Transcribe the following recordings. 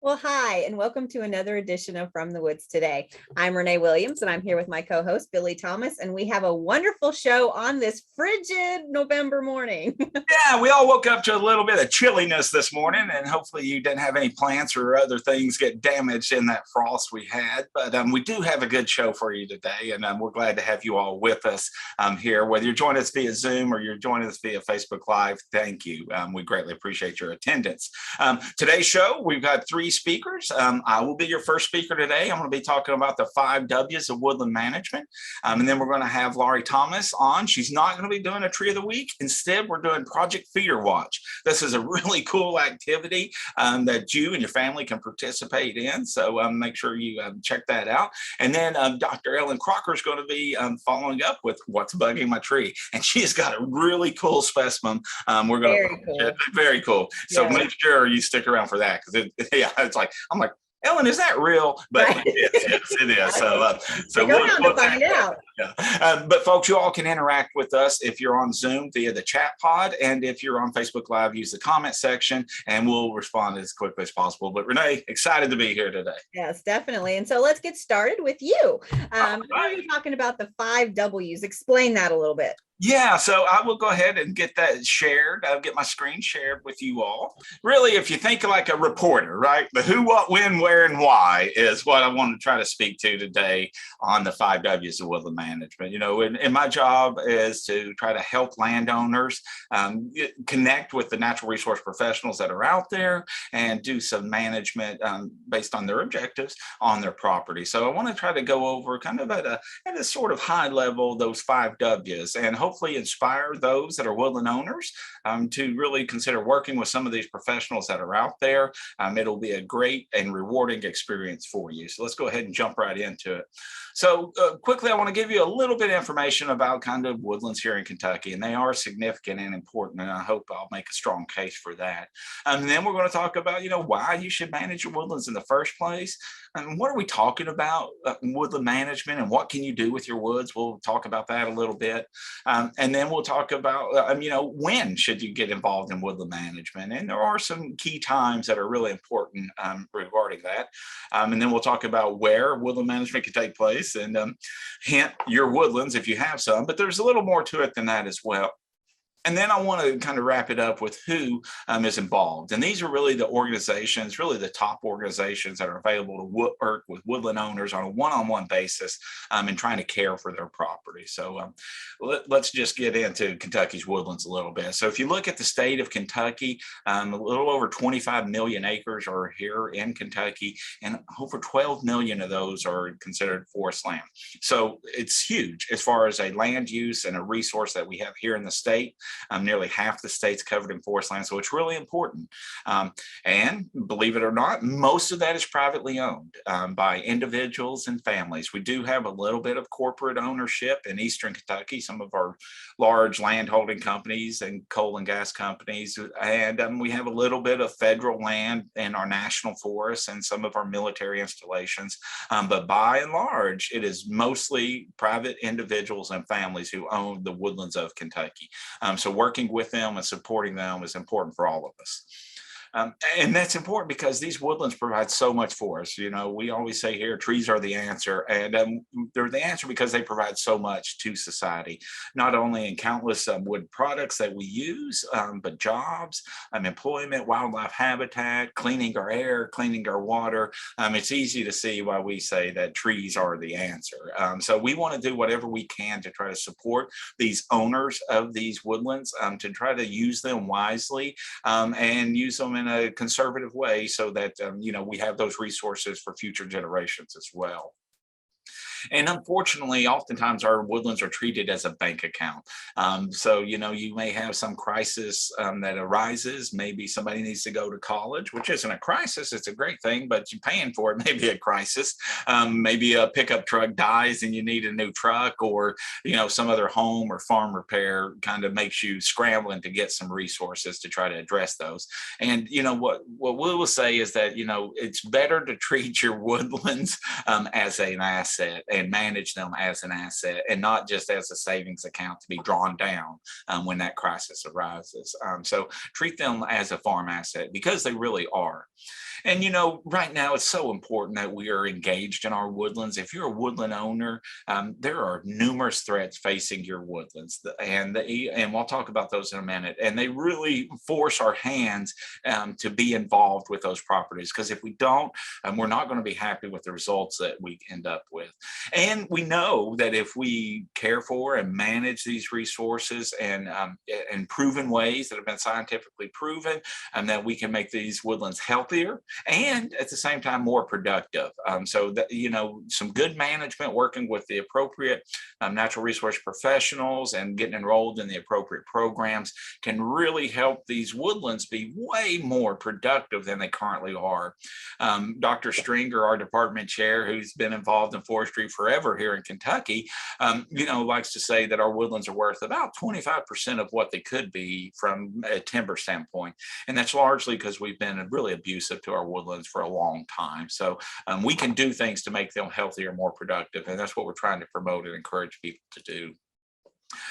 Well, hi, and welcome to another edition of From the Woods Today. I'm Renee Williams, and I'm here with my co-host, Billy Thomas, and we have a wonderful show on this frigid November morning. Yeah, we all woke up to a little bit of chilliness this morning, and hopefully you didn't have any plants or other things get damaged in that frost we had. But we do have a good show for you today, and we're glad to have you all with us here. Whether you're joining us via Zoom or you're joining us via Facebook Live, thank you. We greatly appreciate your attendance. Today's show, we've got three speakers. I will be your first speaker today. I'm going to be talking about the 5 W's of woodland management. And then we're going to have Laurie Thomas on. She's not going to be doing a tree of the week. Instead, we're doing Project Feeder Watch. This is a really cool activity that you and your family can participate in. So make sure you check that out. And then Dr. Ellen Crocker is going to be following up with what's bugging my tree. And she's got a really cool specimen. We're going to very cool. So make sure you stick around for that because it's like I'm like, Ellen, is that real? But right. it is. So we'll find out. Yeah. But folks, you all can interact with us if you're on Zoom via the chat pod, and if you're on Facebook Live, use the comment section, and we'll respond as quickly as possible. But Renee, excited to be here today. Yes, definitely. And so let's get started with you. Right. You're talking about the 5 W's. Explain that a little bit. Yeah, so I will go ahead and get that shared. I'll get my screen shared with you all. Really, if you think like a reporter, right? The who, what, when, where, and why is what I want to try to speak to today on the 5 W's of woodland management. You know, and my job is to try to help landowners connect with the natural resource professionals that are out there and do some management based on their objectives on their property. So I want to try to go over kind of at a sort of high level those 5 W's and hopefully inspire those that are woodland owners to really consider working with some of these professionals that are out there. It'll be a great and rewarding experience for you. So let's go ahead and jump right into it. So quickly, I want to give you a little bit of information about kind of woodlands here in Kentucky, and they are significant and important, and I hope I'll make a strong case for that. And then we're going to talk about, you know, why you should manage your woodlands in the first place. And what are we talking about woodland management and what can you do with your woods? We'll talk about that a little bit. And then we'll talk about, you know, when should you get involved in woodland management? And there are some key times that are really important regarding that. And then we'll talk about where woodland management can take place and hint your woodlands if you have some, but there's a little more to it than that as well. And then I want to kind of wrap it up with who is involved. And these are really the organizations, really the top organizations that are available to work with woodland owners on a one-on-one basis and trying to care for their property. So let's just get into Kentucky's woodlands a little bit. So if you look at the state of Kentucky, a little over 25 million acres are here in Kentucky, and over 12 million of those are considered forest land. So it's huge as far as a land use and a resource that we have here in the state. Nearly half the state's covered in forest land, so it's really important. And believe it or not, most of that is privately owned by individuals and families. We do have a little bit of corporate ownership in Eastern Kentucky, some of our large landholding companies and coal and gas companies, and we have a little bit of federal land in our national forests and some of our military installations. But by and large, it is mostly private individuals and families who own the woodlands of Kentucky. So working with them and supporting them is important for all of us. And that's important because these woodlands provide so much for us. You know, we always say here, trees are the answer, and they're the answer because they provide so much to society, not only in countless wood products that we use, but jobs, employment, wildlife habitat, cleaning our air, cleaning our water. It's easy to see why we say that trees are the answer. So we want to do whatever we can to try to support these owners of these woodlands, to try to use them wisely and use them in a conservative way so that, you know, we have those resources for future generations as well. And unfortunately, oftentimes our woodlands are treated as a bank account. So, you know, you may have some crisis that arises. Maybe somebody needs to go to college, which isn't a crisis. It's a great thing, but you're paying for it may be a crisis. Maybe a pickup truck dies and you need a new truck, or, you know, some other home or farm repair kind of makes you scrambling to get some resources to try to address those. And, you know, what we will say is that, you know, it's better to treat your woodlands as an asset and manage them as an asset and not just as a savings account to be drawn down when that crisis arises. So treat them as a farm asset because they really are. And right now it's so important that we are engaged in our woodlands. If you're a woodland owner, there are numerous threats facing your woodlands, and we'll talk about those in a minute. And they really force our hands to be involved with those properties, because if we don't, we're not going to be happy with the results that we end up with. And we know that if we care for and manage these resources and in proven ways that have been scientifically proven, and that we can make these woodlands healthier and at the same time more productive. So that, some good management, working with the appropriate natural resource professionals and getting enrolled in the appropriate programs can really help these woodlands be way more productive than they currently are. Dr. Stringer, our department chair, who's been involved in forestry forever here in Kentucky, likes to say that our woodlands are worth about 25% of what they could be from a timber standpoint. And that's largely because we've been really abusive to our woodlands for a long time. So we can do things to make them healthier, more productive. And that's what we're trying to promote and encourage people to do.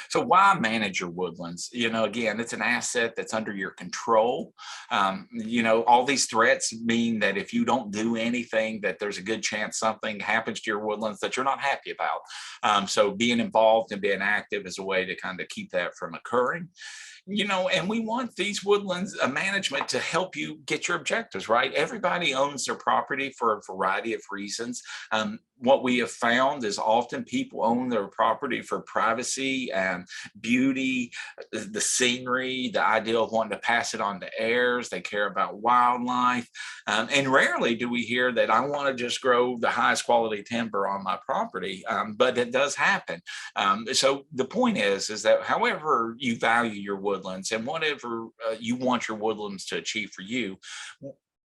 So why manage your woodlands? Again, it's an asset that's under your control. All these threats mean that if you don't do anything, that there's a good chance something happens to your woodlands that you're not happy about. So being involved and being active is a way to kind of keep that from occurring. And we want these woodlands management to help you get your objectives, right? Everybody owns their property for a variety of reasons. What we have found is often people own their property for privacy and beauty, the scenery, the idea of wanting to pass it on to heirs. They care about wildlife. And rarely do we hear that I want to just grow the highest quality timber on my property, but it does happen. So the point is that however you value your woodlands and whatever you want your woodlands to achieve for you,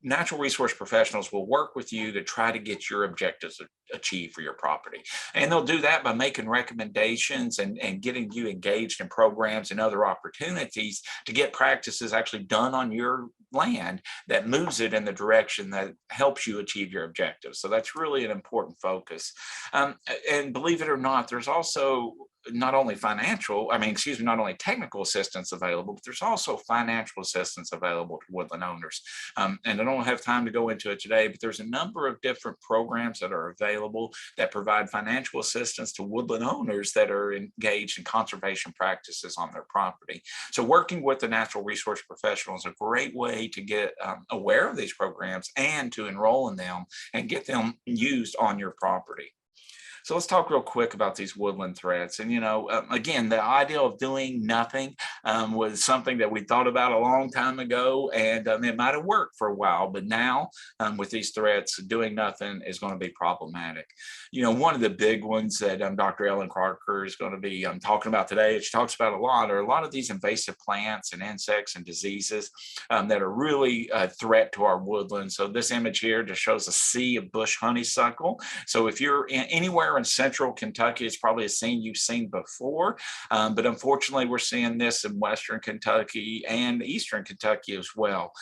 natural resource professionals will work with you to try to get your objectives achieved for your property. And they'll do that by making recommendations and getting you engaged in programs and other opportunities to get practices actually done on your land that moves it in the direction that helps you achieve your objectives. So that's really an important focus. And believe it or not, there's also not only not only technical assistance available, but there's also financial assistance available to woodland owners. And I don't have time to go into it today, but there's a number of different programs that are available that provide financial assistance to woodland owners that are engaged in conservation practices on their property. So working with the natural resource professional is a great way to get aware of these programs and to enroll in them and get them used on your property. So let's talk real quick about these woodland threats. And, again, the idea of doing nothing was something that we thought about a long time ago, and it might have worked for a while. But now with these threats, doing nothing is going to be problematic. One of the big ones that Dr. Ellen Crocker is going to be talking about today, she talks about are a lot of these invasive plants and insects and diseases that are really a threat to our woodlands. So this image here just shows a sea of bush honeysuckle. So if you're anywhere in central Kentucky, it's probably a scene you've seen before, but unfortunately we're seeing this in western Kentucky and eastern Kentucky as well,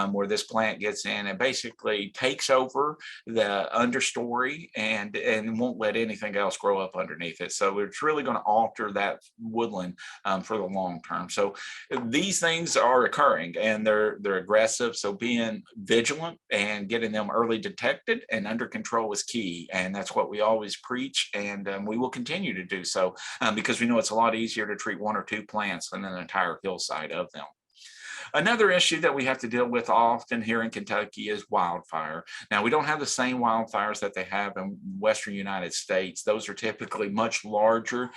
where this plant gets in and basically takes over the understory and won't let anything else grow up underneath it. So it's really going to alter that woodland for the long term. So these things are occurring and they're aggressive. So being vigilant and getting them early detected and under control is key. And that's what we always preach. And we will continue to do so because we know it's a lot easier to treat one or two plants than an entire hillside of them. Another issue that we have to deal with often here in Kentucky is wildfire. Now, we don't have the same wildfires that they have in Western United States. Those are typically much larger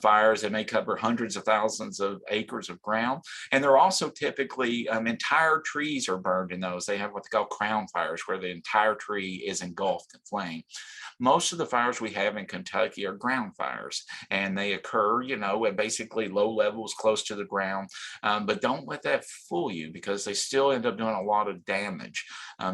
fires that may cover hundreds of thousands of acres of ground. And they're also typically entire trees are burned in those. They have what they call crown fires, where the entire tree is engulfed in flame. Most of the fires we have in Kentucky are ground fires, and they occur, at basically low levels close to the ground. But don't let that fool you, because they still end up doing a lot of damage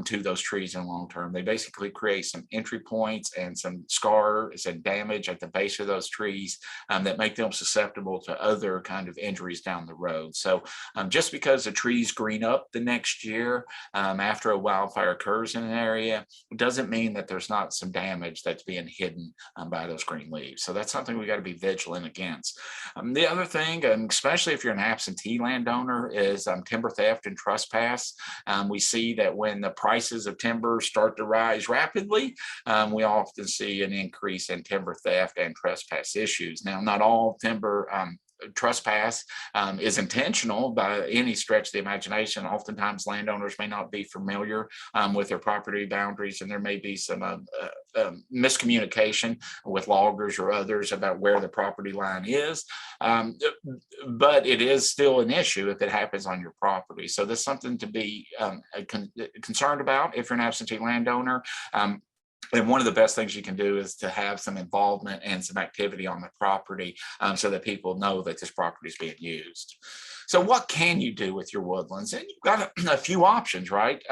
to those trees in long term. They basically create some entry points and some scars and damage at the base of those trees that make them susceptible to other kind of injuries down the road. So just because the trees green up the next year after a wildfire occurs in an area doesn't mean that there's not some damage that's being hidden by those green leaves. So that's something we got to be vigilant against. The other thing, especially if you're an absentee landowner, is timber theft and trespass. We see that when the prices of timber start to rise rapidly, we often see an increase in timber theft and trespass issues. Now, not all timber trespass is intentional by any stretch of the imagination. Oftentimes landowners may not be familiar with their property boundaries, and there may be some miscommunication with loggers or others about where the property line is. But it is still an issue if it happens on your property. So that's something to be concerned about if you're an absentee landowner. And one of the best things you can do is to have some involvement and some activity on the property so that people know that this property is being used. So what can you do with your woodlands? And you've got a few options, right?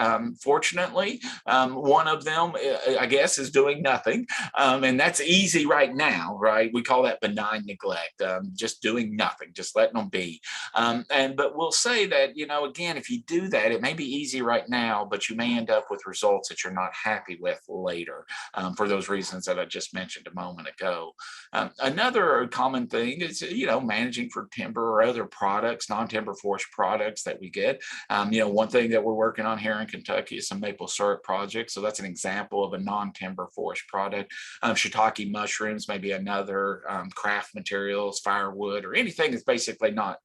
Fortunately, one of them, I guess, is doing nothing. And that's easy right now, right? We call that benign neglect, just doing nothing, just letting them be. But we'll say that, again, if you do that, it may be easy right now, but you may end up with results that you're not happy with later for those reasons that I just mentioned a moment ago. Another common thing is, managing for timber or other products, non-timber forest products that we get. One thing that we're working on here in Kentucky is some maple syrup project. So that's an example of a non-timber forest product. Shiitake mushrooms, maybe another, craft materials, firewood, or anything that's basically not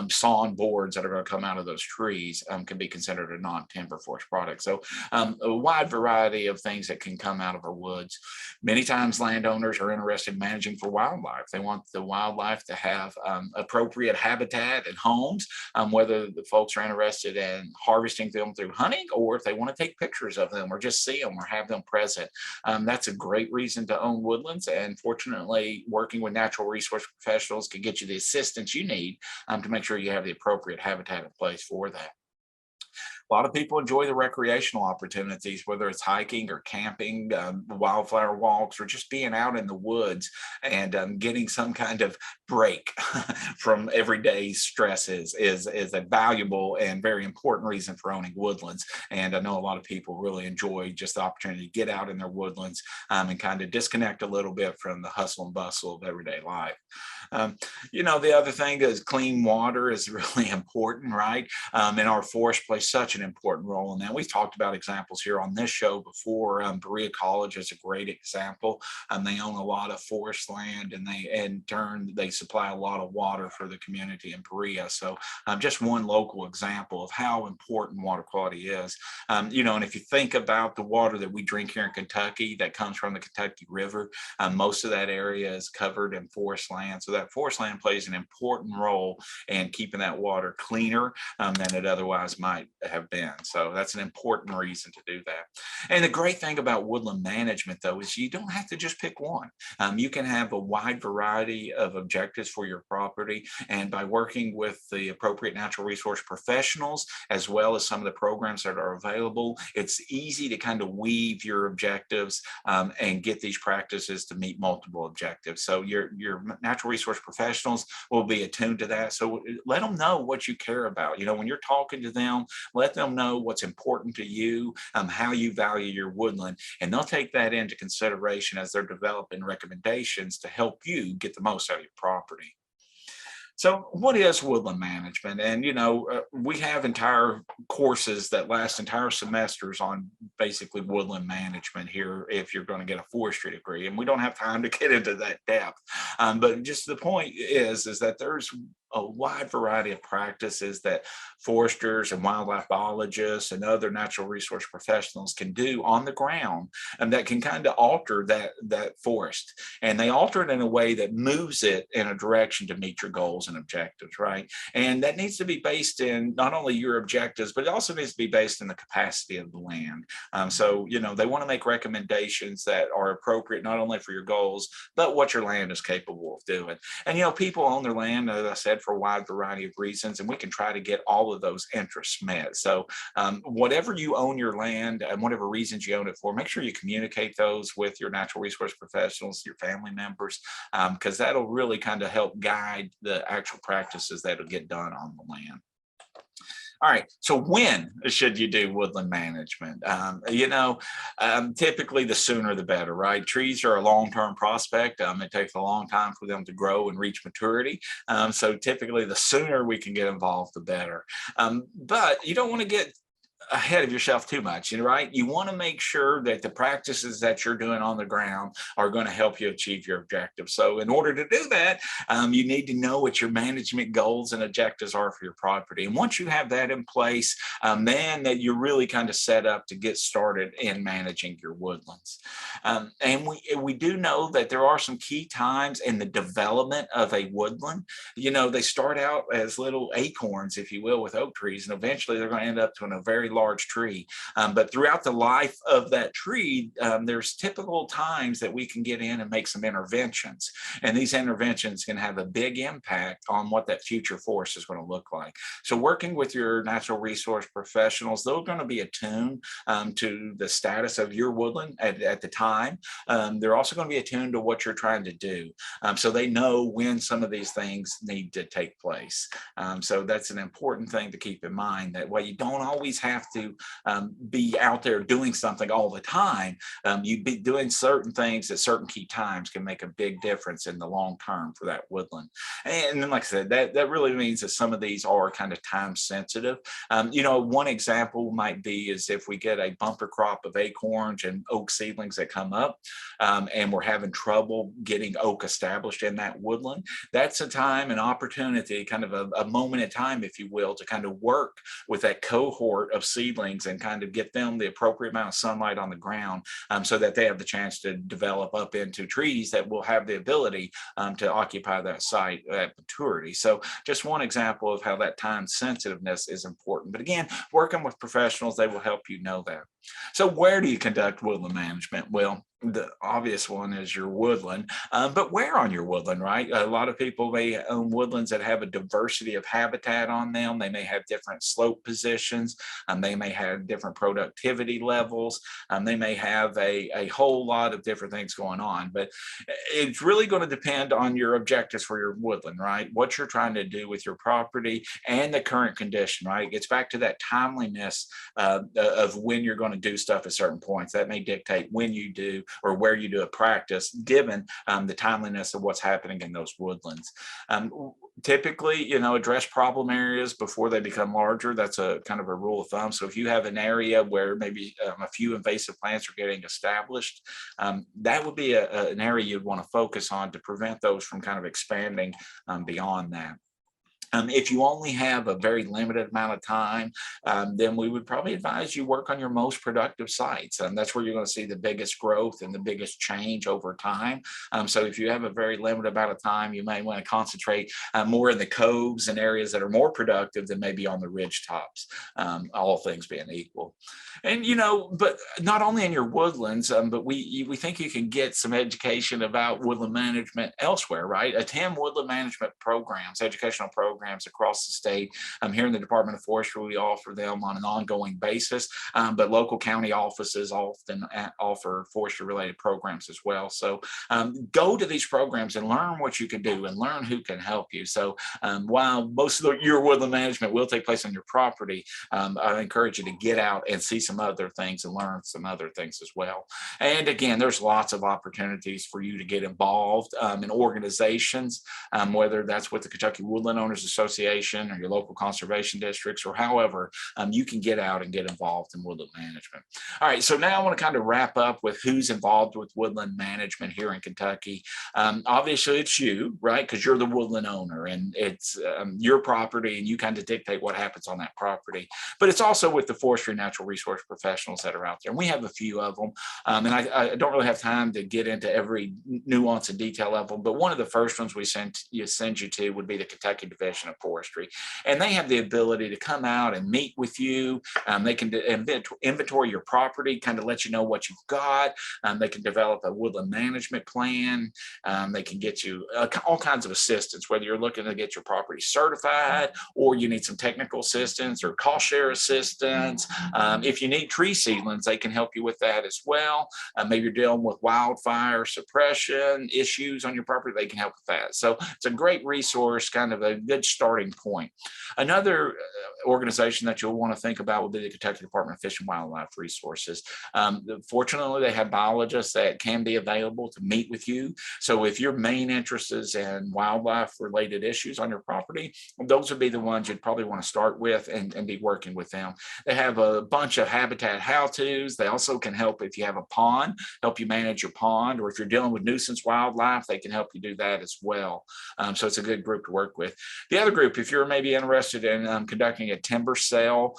sawn boards that are going to come out of those trees can be considered a non-timber forest product. So a wide variety of things that can come out of our woods. Many times landowners are interested in managing for wildlife. They want the wildlife to have appropriate habitat and homes, whether the folks are interested in harvesting them through hunting, or if they want to take pictures of them or just see them or have them present. That's a great reason to own woodlands. And fortunately, working with natural resource professionals can get you the assistance you need to make sure you have the appropriate habitat in place for that. A lot of people enjoy the recreational opportunities, whether it's hiking or camping, wildflower walks, or just being out in the woods and getting some kind of break from everyday stresses is a valuable and very important reason for owning woodlands. And I know a lot of people really enjoy just the opportunity to get out in their woodlands and kind of disconnect a little bit from the hustle and bustle of everyday life. The other thing is clean water is really important, right? And our forest plays such an important role in that. We've talked about examples here on this show before. Berea College is a great example. They own a lot of forest land, and in turn, they supply a lot of water for the community in Berea. So just one local example of how important water quality is. And if you think about the water that we drink here in Kentucky that comes from the Kentucky River, most of that area is covered in forest land. So that forest land plays an important role in keeping that water cleaner than it otherwise might have been. So that's an important reason to do that. And the great thing about woodland management, though, is you don't have to just pick one. You can have a wide variety of objectives for your property. And by working with the appropriate natural resource professionals, as well as some of the programs that are available, it's easy to kind of weave your objectives and get these practices to meet multiple objectives. So your natural resource professionals will be attuned to that. So let them know what you care about. When you're talking to them, let them know what's important to you, how you value your woodland, and they'll take that into consideration as they're developing recommendations to help you get the most out of your property. So what is woodland management? And, we have entire courses that last entire semesters on basically woodland management here if you're going to get a forestry degree. And we don't have time to get into that depth. But just the point is that there's a wide variety of practices that foresters and wildlife biologists and other natural resource professionals can do on the ground and that can kind of alter that forest. And they alter it in a way that moves it in a direction to meet your goals and objectives, right? And that needs to be based in not only your objectives, but it also needs to be based in the capacity of the land. So, they want to make recommendations that are appropriate not only for your goals, but what your land is capable of doing. And, people own their land, as I said, said, for a wide variety of reasons, and we can try to get all of those interests met. So whatever you own your land and whatever reasons you own it for, make sure you communicate those with your natural resource professionals, your family members, because that'll really kind of help guide the actual practices that'll get done on the land. All right, so when should you do woodland management? Typically the sooner the better, right? Trees are a long-term prospect. It takes a long time for them to grow and reach maturity. So typically the sooner we can get involved, the better. But you don't want to get ahead of yourself too much, right? You want to make sure that the practices that you're doing on the ground are going to help you achieve your objectives. So in order to do that, you need to know what your management goals and objectives are for your property. And once you have that in place, then that you're really kind of set up to get started in managing your woodlands. And we do know that there are some key times in the development of a woodland. They start out as little acorns, if you will, with oak trees, and eventually they're going to end up to a very large tree. But throughout the life of that tree, there's typical times that we can get in and make some interventions. And these interventions can have a big impact on what that future forest is going to look like. So working with your natural resource professionals, they're going to be attuned to the status of your woodland at the time. They're also going to be attuned to what you're trying to do. So they know when some of these things need to take place. So that's an important thing to keep in mind, that while you don't always have to be out there doing something all the time, you be doing certain things at certain key times can make a big difference in the long term for that woodland. And then, like I said, that really means that some of these are kind of time sensitive. One example might be is if we get a bumper crop of acorns and oak seedlings that come up, and we're having trouble getting oak established in that woodland, that's a time, an opportunity, kind of a moment in time, if you will, to kind of work with that cohort of seedlings and kind of get them the appropriate amount of sunlight on the ground, so that they have the chance to develop up into trees that will have the ability to occupy that site at maturity. So just one example of how that time sensitiveness is important. But again, working with professionals, they will help you know that. So where do you conduct woodland management? Well, the obvious one is your woodland, but where on your woodland, right? A lot of people may own woodlands that have a diversity of habitat on them. They may have different slope positions. They may have different productivity levels. They may have a whole lot of different things going on, but it's really going to depend on your objectives for your woodland, right? What you're trying to do with your property and the current condition, right? It gets back to that timeliness of when you're going to do stuff at certain points. That may dictate when you do or where you do a practice, given the timeliness of what's happening in those woodlands. Typically, address problem areas before they become larger. That's a kind of a rule of thumb. So if you have an area where maybe a few invasive plants are getting established, that would be an area you'd want to focus on to prevent those from kind of expanding beyond that. If you only have a very limited amount of time, then we would probably advise you work on your most productive sites. That's where you're going to see the biggest growth and the biggest change over time. So if you have a very limited amount of time, you may want to concentrate more in the coves and areas that are more productive than maybe on the ridge tops, all things being equal. And, but not only in your woodlands, but we think you can get some education about woodland management elsewhere, right? Attend woodland management programs, educational programs across the state. Here in the Department of Forestry, we offer them on an ongoing basis, but local county offices often offer forestry-related programs as well. So go to these programs and learn what you can do and learn who can help you. So while most of your woodland management will take place on your property, I encourage you to get out and see some other things and learn some other things as well. And again, there's lots of opportunities for you to get involved in organizations, whether that's with the Kentucky Woodland Owners Association or your local conservation districts, or however you can get out and get involved in woodland management. All right, so now I want to kind of wrap up with who's involved with woodland management here in Kentucky. Obviously, it's you, right? Because you're the woodland owner and it's your property and you kind of dictate what happens on that property. But it's also with the forestry natural resource professionals that are out there. And we have a few of them. And I don't really have time to get into every nuance and detail of them, but one of the first ones we send you to would be the Kentucky Division Division of Forestry. And they have the ability to come out and meet with you. They can inventory your property, kind of let you know what you've got. They can develop a woodland management plan. They can get you all kinds of assistance, whether you're looking to get your property certified or you need some technical assistance or cost share assistance. If you need tree seedlings, they can help you with that as well. Maybe you're dealing with wildfire suppression issues on your property, they can help with that. So it's a great resource, kind of a good starting point. Another organization that you'll want to think about will be the Kentucky Department of Fish and Wildlife Resources. Fortunately, they have biologists that can be available to meet with you. So if your main interest is in wildlife related issues on your property, those would be the ones you'd probably want to start with and be working with them. They have a bunch of habitat how-tos. They also can help if you have a pond, help you manage your pond, or if you're dealing with nuisance wildlife, they can help you do that as well. So it's a good group to work with. The other group, if you're maybe interested in conducting a timber sale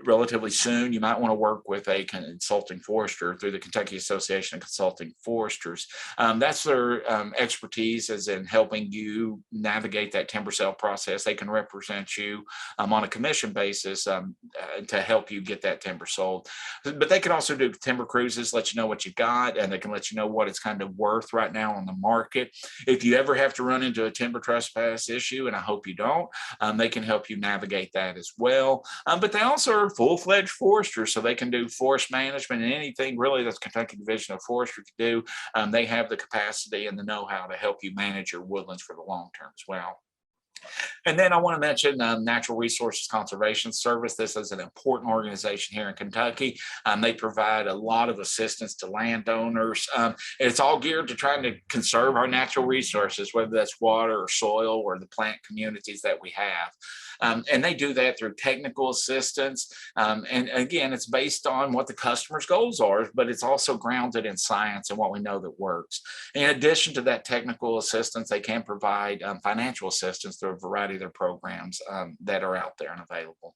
relatively soon, you might want to work with a consulting forester through the Kentucky Association of Consulting Foresters. That's their expertise is in helping you navigate that timber sale process. They can represent you on a commission basis to help you get that timber sold. But they can also do timber cruises, let you know what you got, and they can let you know what it's kind of worth right now on the market. If you ever have to run into a timber trespass issue, and I hope you don't, they can help you navigate that as well. But they also are full-fledged foresters, so they can do forest management and anything really that Kentucky Division of Forestry can do. They have the capacity and the know-how to help you manage your woodlands for the long term as well. And then I want to mention Natural Resources Conservation Service. This is an important organization here in Kentucky. They provide a lot of assistance to landowners. It's all geared to trying to conserve our natural resources, whether that's water or soil or the plant communities that we have. And they do that through technical assistance. And again, it's based on what the customer's goals are, but it's also grounded in science and what we know that works. In addition to that technical assistance, they can provide financial assistance through a variety of their programs that are out there and available.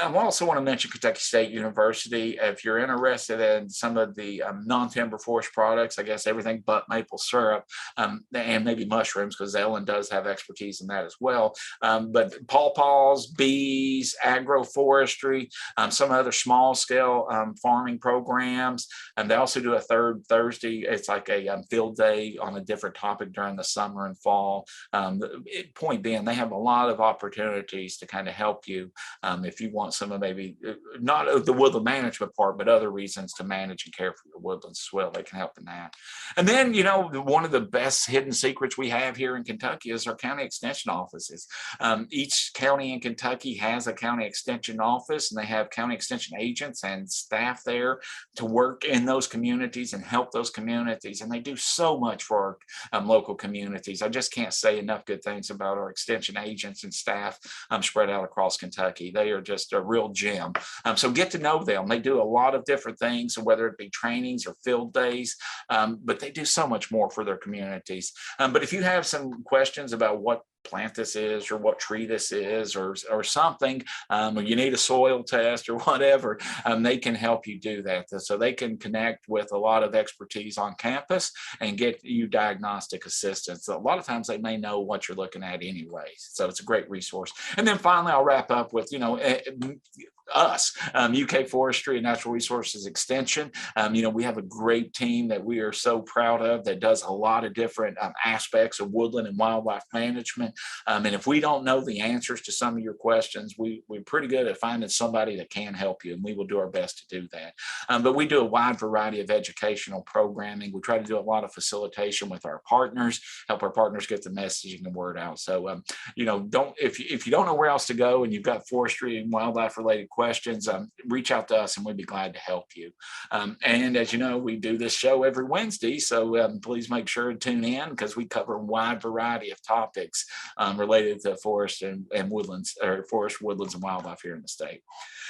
I also want to mention Kentucky State University. If you're interested in some of the non-timber forest products, I guess everything but maple syrup and maybe mushrooms, because Ellen does have expertise in that as well. But pawpaws, bees, agroforestry, some other small scale farming programs. And they also do a third Thursday. It's like a field day on a different topic during the summer and fall. Point being, they have a lot of opportunities to kind of help you if you want some of maybe not the woodland management part, but other reasons to manage and care for your woodlands as well. They can help in that. And then, you know, one of the best hidden secrets we have here in Kentucky is our county extension offices. Each county in Kentucky has a county extension office, and they have county extension agents and staff there to work in those communities and help those communities. And they do so much for our local communities. I just can't say enough good things about our extension agents and staff spread out across Kentucky. They are just a real gem. So get to know them. They do a lot of different things, whether it be trainings or field days, but they do so much more for their communities. But if you have some questions about what plant this is or what tree this is or something, or you need a soil test or whatever, they can help you do that. So they can connect with a lot of expertise on campus and get you diagnostic assistance. So a lot of times they may know what you're looking at anyway. So it's a great resource. And then finally, I'll wrap up with, you know, us, UK Forestry and Natural Resources Extension. You know, we have a great team that we are so proud of that does a lot of different aspects of woodland and wildlife management. And if we don't know the answers to some of your questions, we're pretty good at finding somebody that can help you, and we will do our best to do that. But we do a wide variety of educational programming. We try to do a lot of facilitation with our partners, help our partners get the message and the word out. So, you know, if you don't know where else to go and you've got forestry and wildlife related questions, reach out to us and we'd be glad to help you. And as you know, we do this show every Wednesday, so please make sure to tune in because we cover a wide variety of topics related to forest and woodlands, or forest, woodlands, and wildlife here in the state.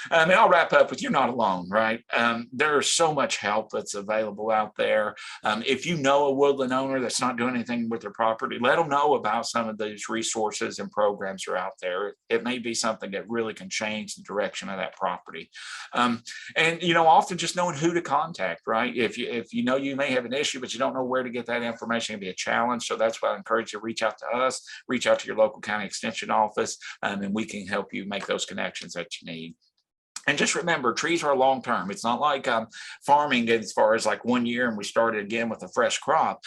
And I'll wrap up with, you're not alone, right? There's so much help that's available out there. If you know a woodland owner that's not doing anything with their property, let them know about some of these resources and programs that are out there. It may be something that really can change the direction of that property. And often just knowing who to contact, right? If you know you may have an issue, but you don't know where to get that information, it can be a challenge. So that's why I encourage you to reach out to us, reach out to your local county extension office, and we can help you make those connections that you need. And just remember, trees are long term. It's not like farming as far as like 1 year and we started again with a fresh crop.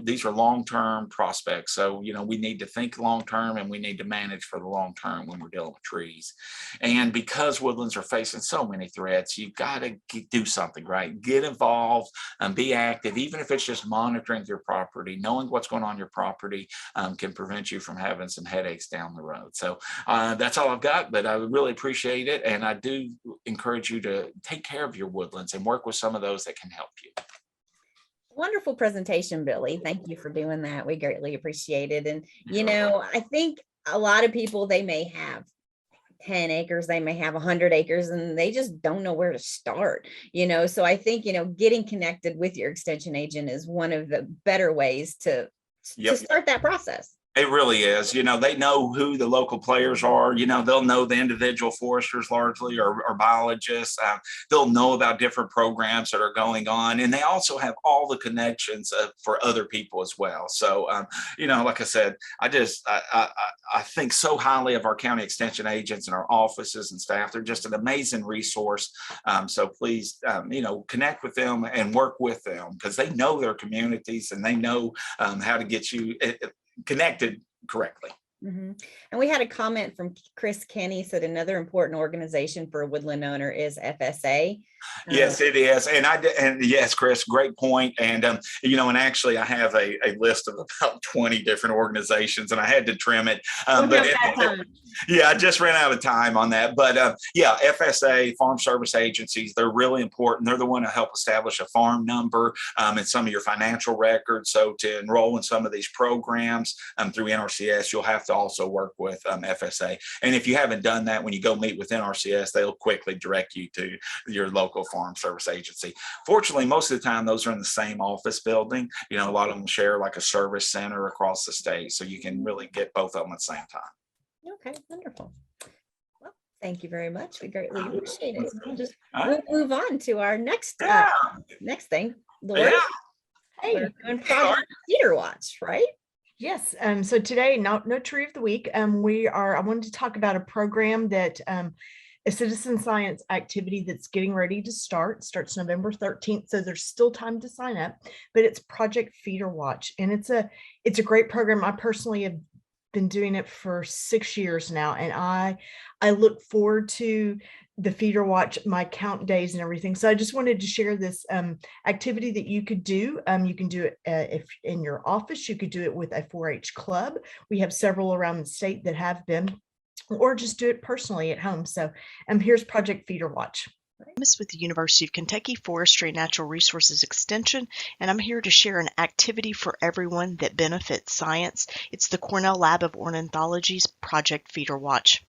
These are long term prospects. So, we need to think long term and we need to manage for the long term when we're dealing with trees. And because woodlands are facing so many threats, you've got to do something, right? Get involved and be active, even if it's just monitoring your property. Knowing what's going on your property can prevent you from having some headaches down the road. So that's all I've got, but I really appreciate it. And I do encourage you to take care of your woodlands and work with some of those that can help you. Wonderful presentation, Billy. Thank you for doing that. We greatly appreciate it. And, I think a lot of people, they may have 10 acres, they may have 100 acres, and they just don't know where to start, So I think, getting connected with your extension agent is one of the better ways to start that process. It really is. They know who the local players are. They'll know the individual foresters largely or biologists. They'll know about different programs that are going on. And they also have all the connections for other people as well. So, like I said, I think so highly of our county extension agents and our offices and staff. They're just an amazing resource. So please, connect with them and work with them because they know their communities and they know how to get you connected correctly. Mm-hmm. And we had a comment from Chris Kenny, said another important organization for a woodland owner is FSA. Yes, it is. And yes, Chris, great point. And, and actually I have a list of about 20 different organizations and I had to trim it. I just ran out of time on that. But FSA, Farm Service Agencies, they're really important. They're the one to help establish a farm number and some of your financial records. So to enroll in some of these programs through NRCS, you'll have to also work with FSA. And if you haven't done that, when you go meet with NRCS, they'll quickly direct you to your local Farm Service Agency. Fortunately, most of the time, those are in the same office building. A lot of them share like a service center across the state. So you can really get both of them at the same time. Okay, wonderful. Well, thank you very much. We greatly appreciate it. We'll move on to our next thing. Laura, hey, we're doing Project Cedar Watch, right? Yes. So today, no tree of the week. I wanted to talk about a program that a citizen science activity that's getting ready to starts November 13th. So there's still time to sign up, but it's Project Feeder Watch. And it's a great program. I personally have been doing it for 6 years now. And I look forward to the Feeder Watch, my count days and everything. So I just wanted to share this activity that you could do. You can do it if in your office, you could do it with a 4-H club. We have several around the state that have been, or just do it personally at home. So here's Project Feeder Watch. I'm with the University of Kentucky Forestry and Natural Resources Extension, and I'm here to share an activity for everyone that benefits science. It's the Cornell Lab of Ornithology's Project Feeder Watch.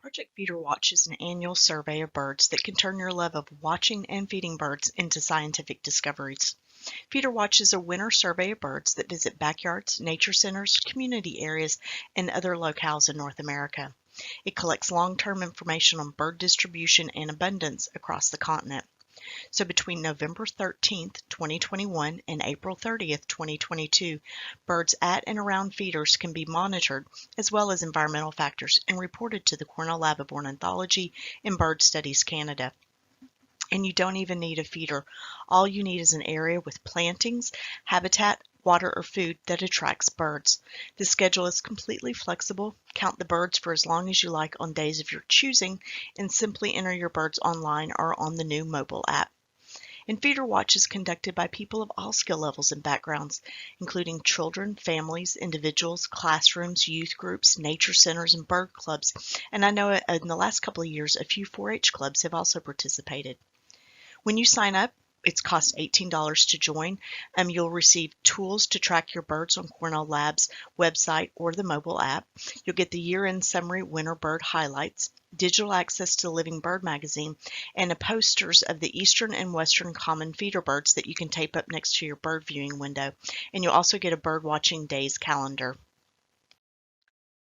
Project Feeder Watch is an annual survey of birds that can turn your love of watching and feeding birds into scientific discoveries. Feeder Watch is a winter survey of birds that visit backyards, nature centers, community areas, and other locales in North America. It collects long-term information on bird distribution and abundance across the continent. So between November 13th, 2021 and April 30th, 2022, birds at and around feeders can be monitored, as well as environmental factors, and reported to the Cornell Lab of Ornithology and Bird Studies Canada. And you don't even need a feeder. All you need is an area with plantings, habitat, water, or food that attracts birds. The schedule is completely flexible. Count the birds for as long as you like on days of your choosing, and simply enter your birds online or on the new mobile app. And Feeder Watch is conducted by people of all skill levels and backgrounds, including children, families, individuals, classrooms, youth groups, nature centers, and bird clubs. And I know in the last couple of years, a few 4-H clubs have also participated. When you sign up, it's cost $18 to join. You'll receive tools to track your birds on Cornell Lab's website or the mobile app. You'll get the year-end summary winter bird highlights, digital access to the Living Bird magazine, and posters of the eastern and western common feeder birds that you can tape up next to your bird viewing window. And you'll also get a bird watching days calendar.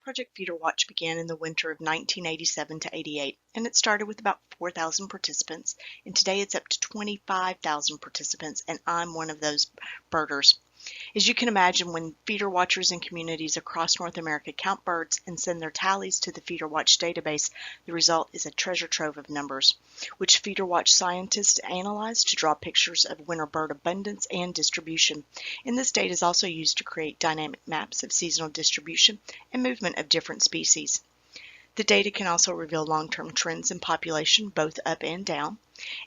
Project Feeder Watch began in the winter of 1987 to 88, and it started with about 4,000 participants, and today it's up to 25,000 participants, and I'm one of those birders. As you can imagine, when feeder watchers in communities across North America count birds and send their tallies to the Feeder Watch database, the result is a treasure trove of numbers, which Feeder Watch scientists analyze to draw pictures of winter bird abundance and distribution. And this data is also used to create dynamic maps of seasonal distribution and movement of different species. The data can also reveal long-term trends in population, both up and down.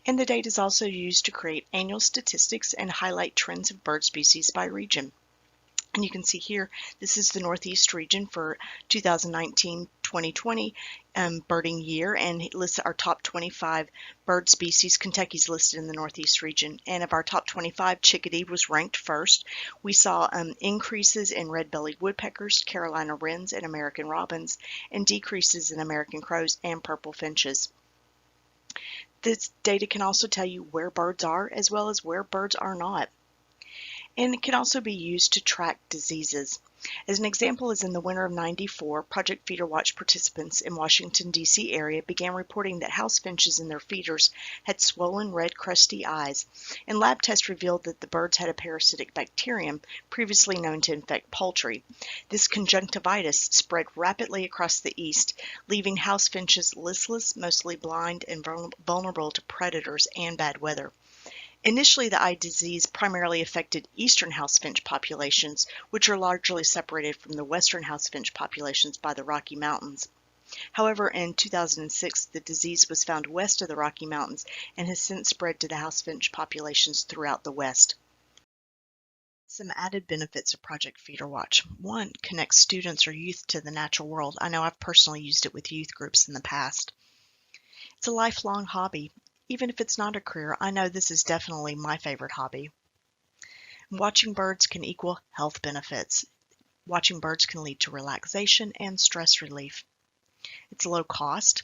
And the data is also used to create annual statistics and highlight trends of bird species by region. And you can see here, this is the Northeast region for 2019-2020 birding year, and it lists our top 25 bird species. Kentucky's listed in the Northeast region, and of our top 25, chickadee was ranked first. We saw increases in red-bellied woodpeckers, Carolina wrens, and American robins, and decreases in American crows and purple finches. This data can also tell you where birds are as well as where birds are not. And it can also be used to track diseases. As an example, is in the winter of '94, Project Feeder Watch participants in Washington, D.C. area began reporting that house finches in their feeders had swollen red crusty eyes, and lab tests revealed that the birds had a parasitic bacterium previously known to infect poultry. This conjunctivitis spread rapidly across the east, leaving house finches listless, mostly blind, and vulnerable to predators and bad weather. Initially, the eye disease primarily affected eastern house finch populations, which are largely separated from the western house finch populations by the Rocky Mountains. However, in 2006, the disease was found west of the Rocky Mountains and has since spread to the house finch populations throughout the West. Some added benefits of Project Feeder Watch. One, connects students or youth to the natural world. I know I've personally used it with youth groups in the past. It's a lifelong hobby. Even if it's not a career, I know this is definitely my favorite hobby. Watching birds can equal health benefits. Watching birds can lead to relaxation and stress relief. It's low cost,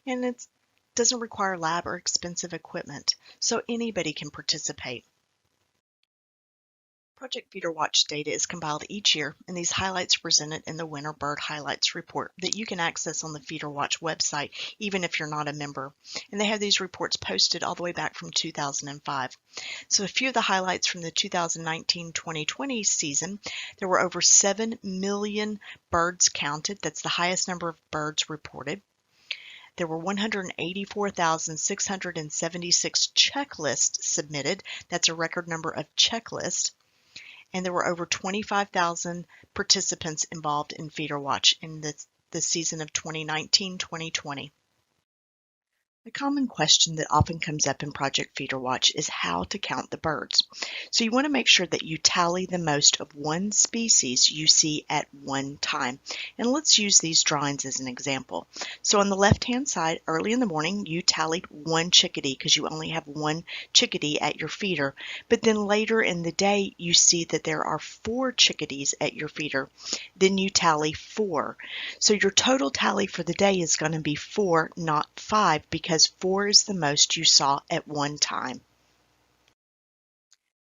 and it doesn't require lab or expensive equipment, so anybody can participate. Project Feeder Watch data is compiled each year, and these highlights are presented in the Winter Bird Highlights report that you can access on the Feeder Watch website, even if you're not a member. And they have these reports posted all the way back from 2005. So a few of the highlights from the 2019-2020 season, there were over 7 million birds counted. That's the highest number of birds reported. There were 184,676 checklists submitted. That's a record number of checklists. And there were over 25,000 participants involved in Feeder Watch in the season of 2019-2020. The common question that often comes up in Project Feeder Watch is how to count the birds. So you want to make sure that you tally the most of one species you see at one time. And let's use these drawings as an example. So on the left-hand side, early in the morning, you tallied one chickadee because you only have one chickadee at your feeder. But then later in the day, you see that there are 4 chickadees at your feeder. Then you tally 4. So your total tally for the day is going to be 4, not 5, because 4 is the most you saw at one time.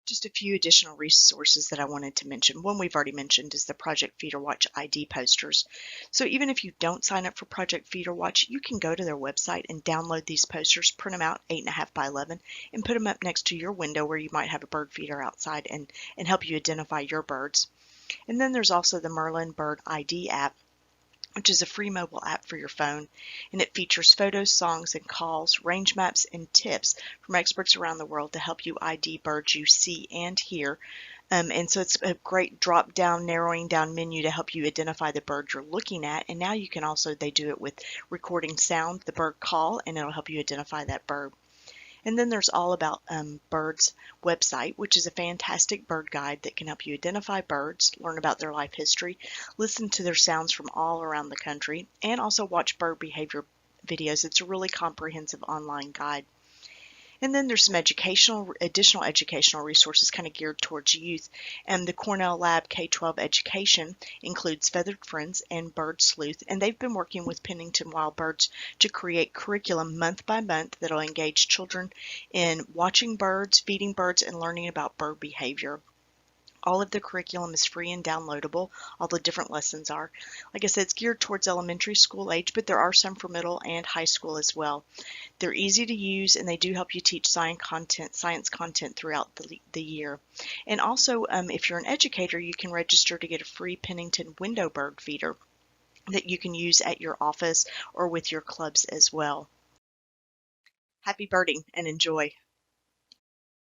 Just a few additional resources that I wanted to mention. One we've already mentioned is the Project Feeder Watch ID posters. So even if you don't sign up for Project Feeder Watch, you can go to their website and download these posters, print them out 8.5 by 11, and put them up next to your window where you might have a bird feeder outside and help you identify your birds. And then there's also the Merlin Bird ID app, which is a free mobile app for your phone, and it features photos, songs, and calls, range maps, and tips from experts around the world to help you ID birds you see and hear. And so it's a great drop-down, narrowing down menu to help you identify the bird you're looking at. And now you can also, they do it with recording sound, the bird call, and it'll help you identify that bird. And then there's All About Birds website, which is a fantastic bird guide that can help you identify birds, learn about their life history, listen to their sounds from all around the country, and also watch bird behavior videos. It's a really comprehensive online guide. And then there's some additional educational resources kind of geared towards youth. And the Cornell Lab K-12 education includes Feathered Friends and Bird Sleuth. And they've been working with Pennington Wild Birds to create curriculum month by month that'll engage children in watching birds, feeding birds, and learning about bird behavior. All of the curriculum is free and downloadable. All the different lessons are. Like I said, it's geared towards elementary school age, but there are some for middle and high school as well. They're easy to use, and they do help you teach science content throughout the year. And also, if you're an educator, you can register to get a free Pennington window bird feeder that you can use at your office or with your clubs as well. Happy birding and enjoy.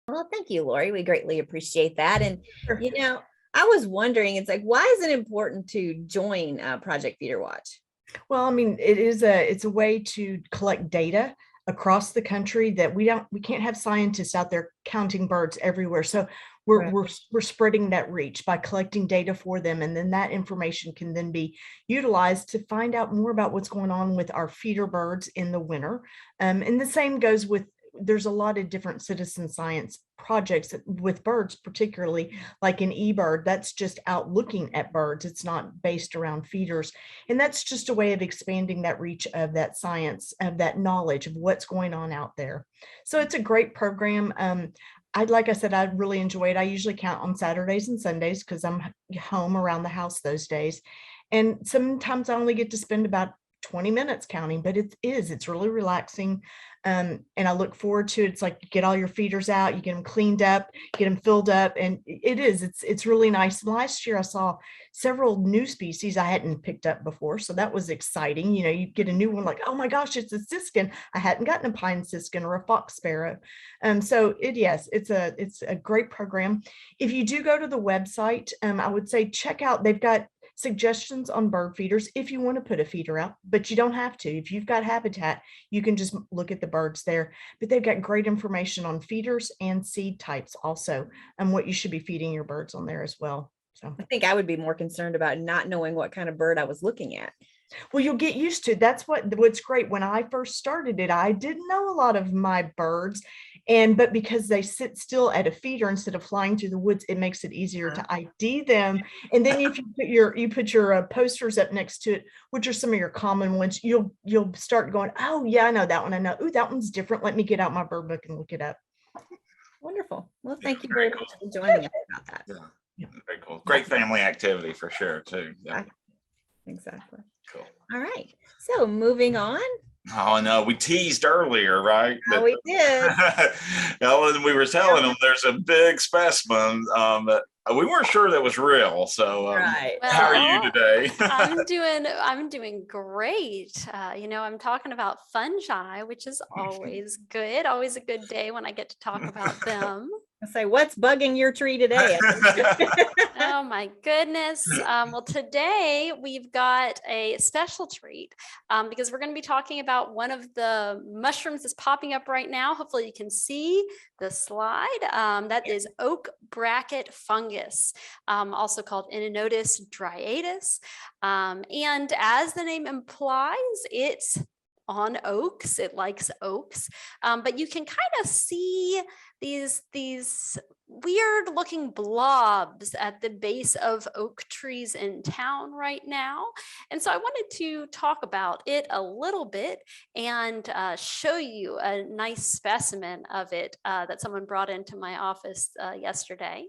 Well, thank you, Lori. We greatly appreciate that. And, Sure. I was wondering, it's like, why is it important to join Project Feeder Watch? Well, I mean, it's a way to collect data across the country that we can't have scientists out there counting birds everywhere. So Right. we're spreading that reach by collecting data for them, and then that information can then be utilized to find out more about what's going on with our feeder birds in the winter. And the same goes with, there's a lot of different citizen science projects with birds, particularly like an eBird that's just out looking at birds. It's not based around feeders. And that's just a way of expanding that reach of that science, of that knowledge of what's going on out there. So it's a great program. Like I said, I really enjoy it. I usually count on Saturdays and Sundays because I'm home around the house those days. And sometimes I only get to spend about 20 minutes counting, but it's really relaxing. And I look forward to it. It's like you get all your feeders out, you get them cleaned up, get them filled up, and it's really nice. Last year I saw several new species I hadn't picked up before, so that was exciting. You get a new one, like, oh my gosh, it's a siskin. I hadn't gotten a pine siskin or a fox sparrow. So it's a great program. If you do go to the website, I would say check out, they've got suggestions on bird feeders if you want to put a feeder out, but you don't have to. If you've got habitat, you can just look at the birds there. But they've got great information on feeders and seed types also, and what you should be feeding your birds on there as well. So I think I would be more concerned about not knowing what kind of bird I was looking at. well, you'll get used to it. That's what's great. When I first started it, I didn't know a lot of my birds, but because they sit still at a feeder instead of flying through the woods, it makes it easier to ID them. And then if you put your posters up next to it, which are some of your common ones, you'll start going, oh yeah, I know that one. I know, ooh, that one's different. Let me get out my bird book and look it up. Wonderful. Well, thank you very much for joining us about that. Yeah. Very cool. Great family activity for sure too. Yeah. Exactly. Cool. All right. So moving on. Oh no, we teased earlier, right? Oh, we did. Ellen, we were telling them there's a big specimen that we weren't sure that was real. So Right. how are you today? I'm doing great. I'm talking about fungi, which is always good. Always a good day when I get to talk about them. I say, what's bugging your tree today? Oh my goodness. Well, today we've got a special treat because we're going to be talking about one of the mushrooms that's popping up right now. Hopefully you can see the slide. That is oak bracket fungus, also called Inonotus driatus. And as the name implies, it's on oaks. It likes oaks, but you can kind of see these weird looking blobs at the base of oak trees in town right now. And so I wanted to talk about it a little bit and show you a nice specimen of it that someone brought into my office yesterday.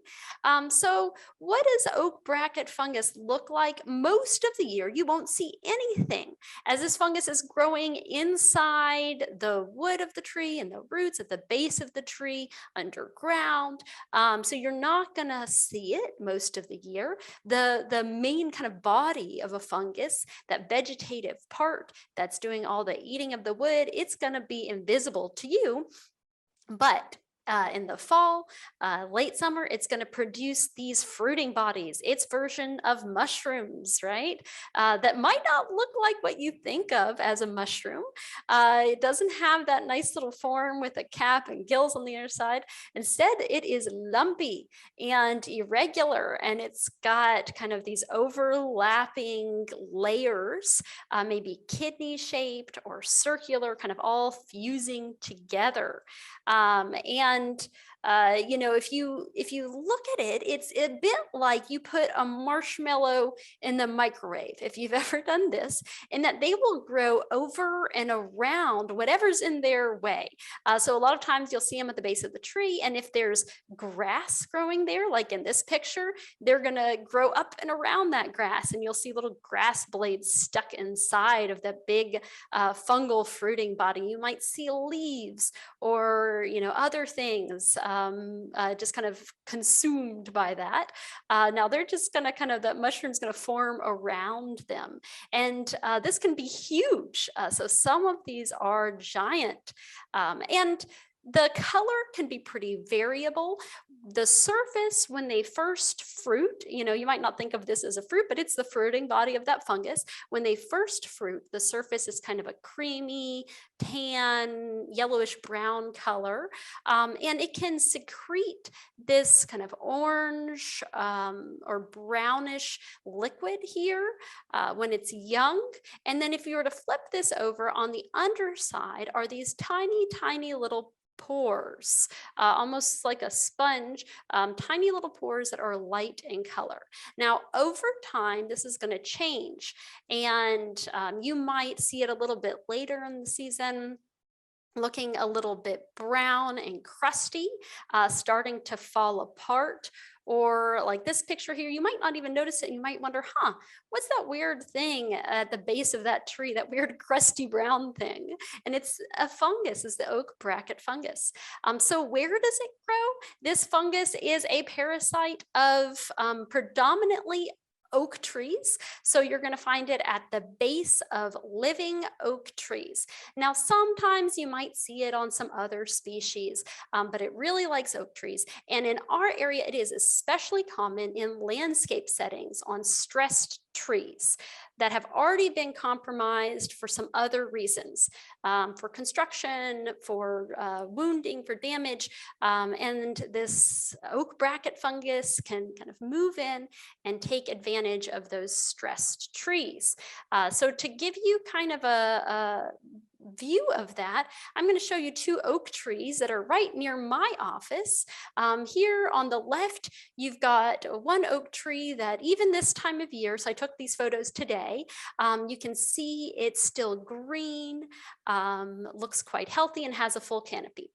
So what does oak bracket fungus look like? Most of the year, you won't see anything, as this fungus is growing inside the wood of the tree and the roots at the base of the tree underground. So you're not going to see it most of the year. The main kind of body of a fungus, that vegetative part that's doing all the eating of the wood, it's going to be invisible to you. But in the fall, late summer, it's going to produce these fruiting bodies, its version of mushrooms, right? That might not look like what you think of as a mushroom. It doesn't have that nice little form with a cap and gills on the other side. Instead, it is lumpy and irregular, and it's got kind of these overlapping layers, maybe kidney shaped or circular, kind of all fusing together. And And you know, if you look at it, it's a bit like you put a marshmallow in the microwave, if you've ever done this, in that they will grow over and around whatever's in their way. So a lot of times you'll see them at the base of the tree, and if there's grass growing there, like in this picture, they're going to grow up and around that grass, and you'll see little grass blades stuck inside of the big fungal fruiting body. You might see leaves or, you know, other things just kind of consumed by that. Now they're just going to the mushroom's going to form around them. And this can be huge. So some of these are giant. And the color can be pretty variable. The surface, when they first fruit, you know, you might not think of this as a fruit, but it's the fruiting body of that fungus. When they first fruit, the surface is kind of a creamy, tan, yellowish brown color. And it can secrete this kind of orange or brownish liquid here when it's young. And then if you were to flip this over, on the underside are these tiny, tiny little pores, almost like a sponge, tiny little pores that are light in color. Now, over time, this is going to change, and you might see it a little bit later in the season, looking a little bit brown and crusty, starting to fall apart. Or like this picture here, you might not even notice it. And you might wonder, what's that weird thing at the base of that tree, that weird crusty brown thing? And it's a fungus, it's the oak bracket fungus. So where does it grow? This fungus is a parasite of predominantly oak trees. So you're going to find it at the base of living oak trees. Now, sometimes you might see it on some other species, but it really likes oak trees. And in our area, it is especially common in landscape settings on stressed trees that have already been compromised for some other reasons, for construction, for wounding, for damage. And this oak bracket fungus can kind of move in and take advantage of those stressed trees. So to give you kind of a view of that, I'm going to show you two oak trees that are right near my office. Here on the left, you've got one oak tree that even this time of year, so I took these photos today, you can see it's still green, looks quite healthy, and has a full canopy.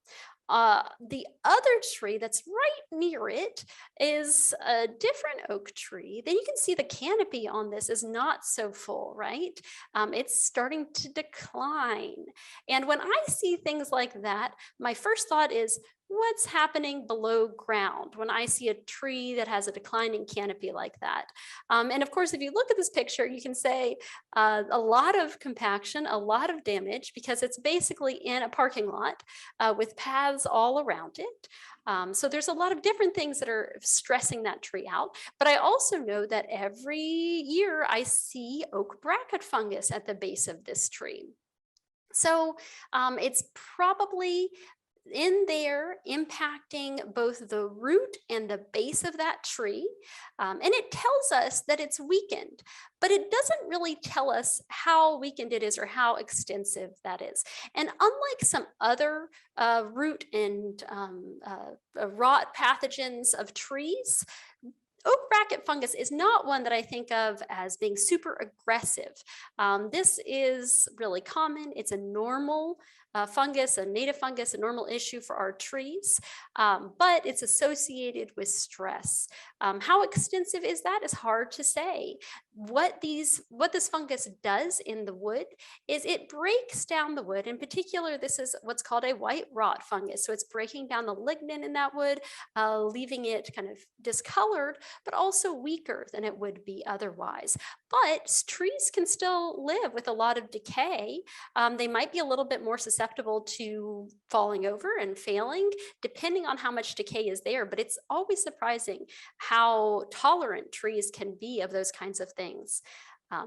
The other tree that's right near it is a different oak tree. Then you can see the canopy on this is not so full, right? It's starting to decline. And when I see things like that, my first thought is, what's happening below ground when I see a tree that has a declining canopy like that? And of course, if you look at this picture, you can say a lot of compaction, a lot of damage, because it's basically in a parking lot with paths all around it. So there's a lot of different things that are stressing that tree out. But I also know that every year I see oak bracket fungus at the base of this tree. So it's probably in there impacting both the root and the base of that tree. And it tells us that it's weakened, but it doesn't really tell us how weakened it is or how extensive that is. And unlike some other root and rot pathogens of trees, oak bracket fungus is not one that I think of as being super aggressive. This is really common. It's a normal fungus, a native fungus, a normal issue for our trees, but it's associated with stress. How extensive is that is hard to say. What this fungus does in the wood is it breaks down the wood. In particular, this is what's called a white rot fungus. So it's breaking down the lignin in that wood, leaving it kind of discolored, but also weaker than it would be otherwise. But trees can still live with a lot of decay. They might be a little bit more susceptible to falling over and failing, depending on how much decay is there. But it's always surprising how tolerant trees can be of those kinds of things.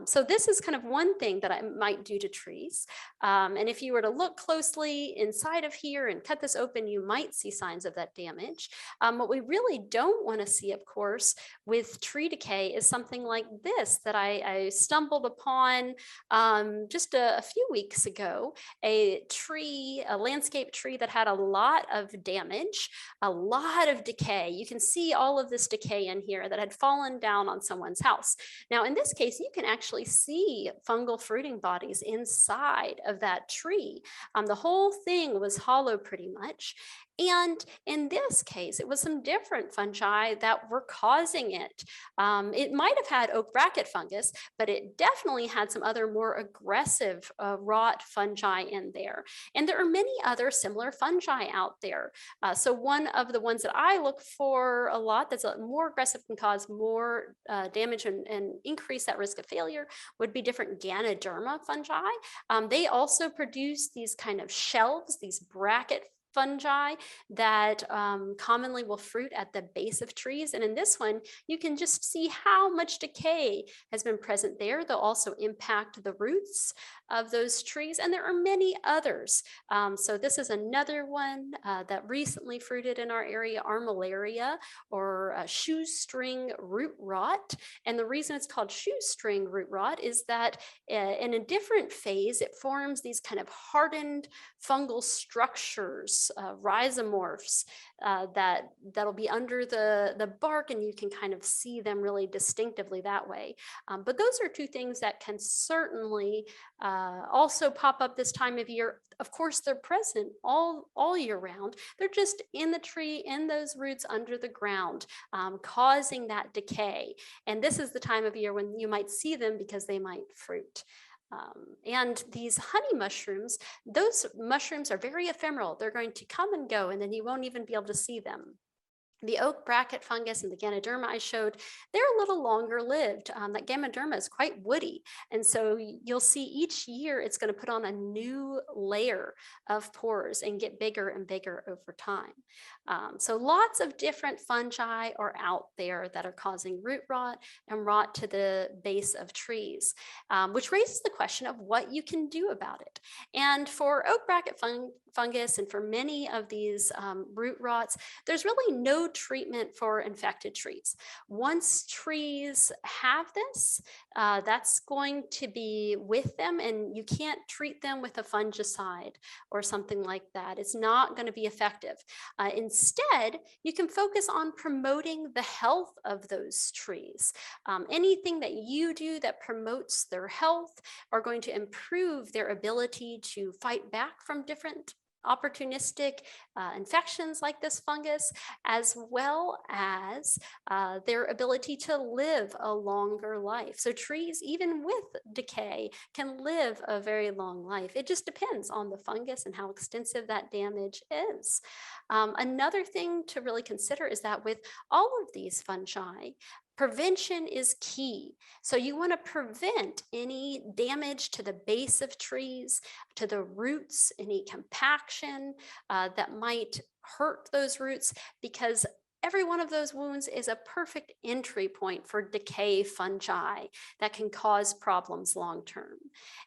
So this is kind of one thing that I might do to trees. And if you were to look closely inside of here and cut this open, you might see signs of that damage. What we really don't want to see, of course, with tree decay is something like this that I stumbled upon just a few weeks ago. A landscape tree that had a lot of damage, a lot of decay. You can see all of this decay in here that had fallen down on someone's house. Now, in this case, you can actually see fungal fruiting bodies inside of that tree. The whole thing was hollow pretty much. And in this case, it was some different fungi that were causing it. It might have had oak bracket fungus, but it definitely had some other more aggressive rot fungi in there. And there are many other similar fungi out there. So one of the ones that I look for a lot that's more aggressive, can cause more damage and increase that risk of failure, would be different Ganoderma fungi. They also produce these kind of shelves, these bracket fungi that commonly will fruit at the base of trees. And in this one, you can just see how much decay has been present there. They'll also impact the roots of those trees. And there are many others. So this is another one that recently fruited in our area, armillaria, or shoestring root rot. And the reason it's called shoestring root rot is that in a different phase, it forms these kind of hardened fungal structures, rhizomorphs that'll be under the bark, and you can kind of see them really distinctively that way. But those are two things that can certainly also pop up this time of year. Of course, they're present all year round. They're just in the tree, in those roots under the ground, causing that decay. And this is the time of year when you might see them because they might fruit. And these honey mushrooms, those mushrooms are very ephemeral. They're going to come and go, and then you won't even be able to see them. The oak bracket fungus and the Ganoderma I showed, they're a little longer lived. That Ganoderma is quite woody. And so you'll see each year it's going to put on a new layer of pores and get bigger and bigger over time. So lots of different fungi are out there that are causing root rot and rot to the base of trees, which raises the question of what you can do about it. And for oak bracket fungus and for many of these root rots, there's really no treatment for infected trees. Once trees have this, that's going to be with them, and you can't treat them with a fungicide or something like that. It's not going to be effective. Instead, you can focus on promoting the health of those trees. Anything that you do that promotes their health are going to improve their ability to fight back from different opportunistic infections like this fungus, as well as their ability to live a longer life. So trees, even with decay, can live a very long life. It just depends on the fungus and how extensive that damage is. Another thing to really consider is that with all of these fungi, prevention is key. So you want to prevent any damage to the base of trees, to the roots, any compaction that might hurt those roots, because every one of those wounds is a perfect entry point for decay fungi that can cause problems long term.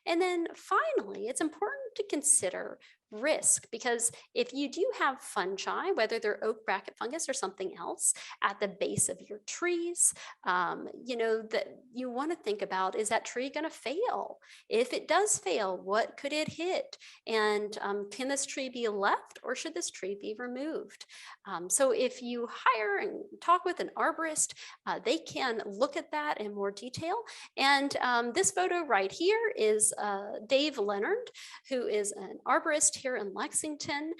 And then finally, it's important to consider risk, because if you do have fungi, whether they're oak bracket fungus or something else, at the base of your trees, that you want to think about, is that tree going to fail? If it does fail, what could it hit? And can this tree be left, or should this tree be removed? So if you hire and talk with an arborist, they can look at that in more detail. And this photo right here is Dave Leonard, who is an arborist here in Lexington,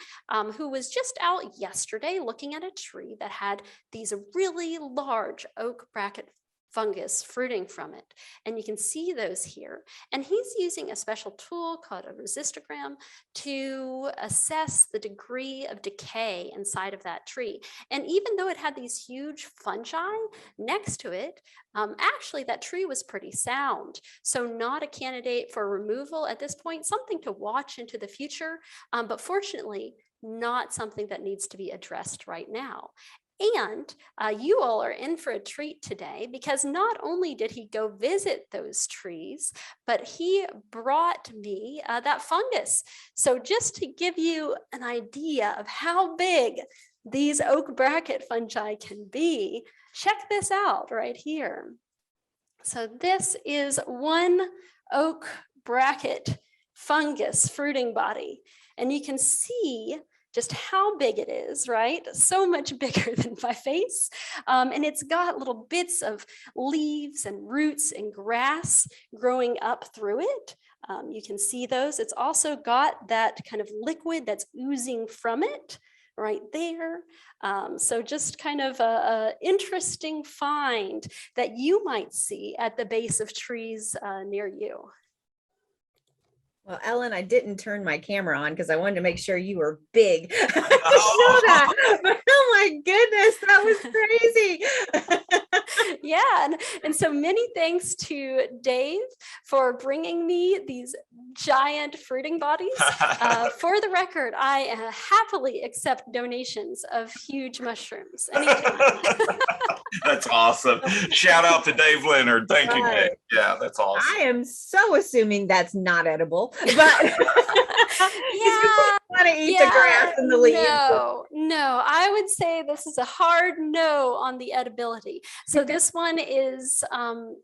who was just out yesterday looking at a tree that had these really large oak bracket fungus fruiting from it. And you can see those here. And he's using a special tool called a resistogram to assess the degree of decay inside of that tree. And even though it had these huge fungi next to it, actually that tree was pretty sound. So not a candidate for removal at this point, something to watch into the future, but fortunately, not something that needs to be addressed right now. And you all are in for a treat today, because not only did he go visit those trees, but he brought me that fungus. So just to give you an idea of how big these oak bracket fungi can be, check this out right here. So this is one oak bracket fungus fruiting body. And you can see just how big it is, right? So much bigger than my face. And it's got little bits of leaves and roots and grass growing up through it. You can see those. It's also got that kind of liquid that's oozing from it right there. So just kind of a interesting find that you might see at the base of trees near you. Well, Ellen, I didn't turn my camera on because I wanted to make sure you were big. I saw that. But, oh my goodness, that was crazy. Yeah, and so many thanks to Dave for bringing me these giant fruiting bodies. For the record, I happily accept donations of huge mushrooms anytime. That's awesome. Shout out to Dave Leonard. Thank you, Dave. Yeah, that's awesome. I am so assuming that's not edible, but yeah, want to eat the grass and the leaves. No, I would say this is a hard no on the edibility. So this one is